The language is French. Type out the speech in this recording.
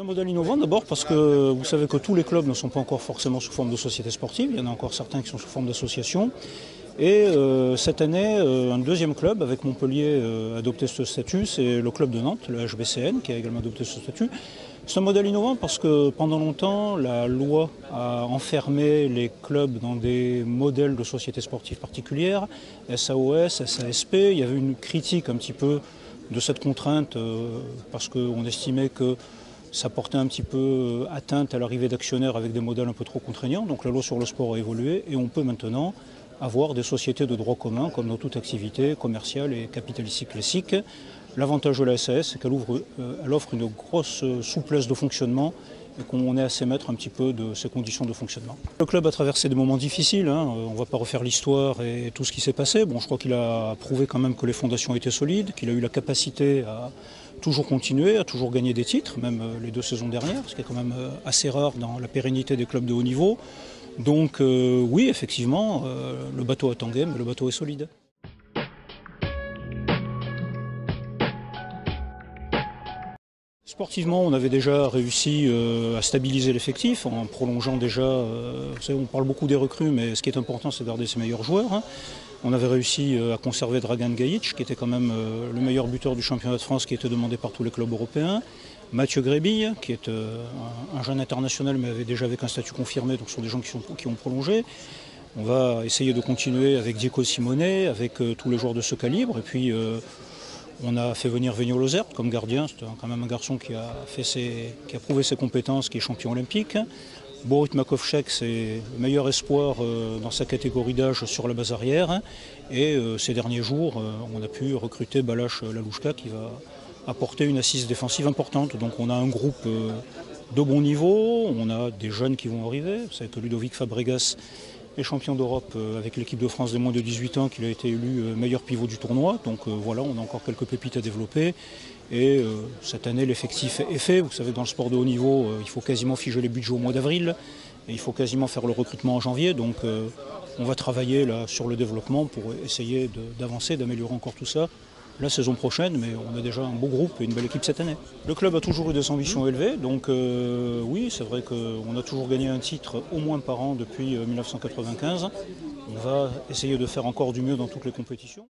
modèle innovant d'abord parce que vous savez que tous les clubs ne sont pas encore forcément sous forme de société sportive, il y en a encore certains qui sont sous forme d'association. Et cette année, un deuxième club avec Montpellier a adopté ce statut, c'est le club de Nantes, le HBCN, qui a également adopté ce statut. C'est un modèle innovant parce que pendant longtemps, la loi a enfermé les clubs dans des modèles de sociétés sportives particulières, SAOS, SASP. Il y avait une critique un petit peu de cette contrainte parce qu'on estimait que ça portait un petit peu atteinte à l'arrivée d'actionnaires avec des modèles un peu trop contraignants. Donc la loi sur le sport a évolué et on peut maintenant avoir des sociétés de droit commun comme dans toute activité commerciale et capitalistique classique. L'avantage de la SAS, c'est qu'elle offre une grosse souplesse de fonctionnement et qu'on est assez maître un petit peu de ses conditions de fonctionnement. Le club a traversé des moments difficiles, on ne va pas refaire l'histoire et tout ce qui s'est passé. Bon, je crois qu'il a prouvé quand même que les fondations étaient solides, qu'il a eu la capacité à toujours continuer, à toujours gagner des titres, même les 2 saisons dernières, ce qui est quand même assez rare dans la pérennité des clubs de haut niveau. Donc oui, effectivement, le bateau a tangué, mais le bateau est solide. Sportivement, on avait déjà réussi à stabiliser l'effectif en prolongeant déjà, vous savez, on parle beaucoup des recrues, mais ce qui est important, c'est de garder ses meilleurs joueurs. On avait réussi à conserver Dragan Gajic, qui était quand même le meilleur buteur du championnat de France, qui était demandé par tous les clubs européens. Mathieu Grébille, qui est un jeune international, mais avait déjà avec un statut confirmé, donc ce sont des gens qui ont prolongé. On va essayer de continuer avec Diego Simone, avec tous les joueurs de ce calibre. Et puis, on a fait venir Vénio Lozert comme gardien. C'est quand même un garçon qui a prouvé ses compétences, qui est champion olympique. Borut Makovchek, c'est le meilleur espoir dans sa catégorie d'âge sur la base arrière. Et ces derniers jours, on a pu recruter Balázs Lalouchka qui va apporter une assise défensive importante. Donc on a un groupe de bon niveau, on a des jeunes qui vont arriver. Vous savez que Ludovic Fabregas est champion d'Europe avec l'équipe de France des moins de 18 ans, qu'il a été élu meilleur pivot du tournoi. Donc voilà, on a encore quelques pépites à développer. Et cette année, l'effectif est fait. Vous savez, dans le sport de haut niveau, il faut quasiment figer les budgets au mois d'avril. Et il faut quasiment faire le recrutement en janvier. Donc on va travailler là sur le développement pour essayer d'avancer, d'améliorer encore tout ça la saison prochaine, mais on a déjà un beau groupe et une belle équipe cette année. Le club a toujours eu des ambitions élevées, donc oui, c'est vrai qu'on a toujours gagné un titre au moins par an depuis 1995. On va essayer de faire encore du mieux dans toutes les compétitions.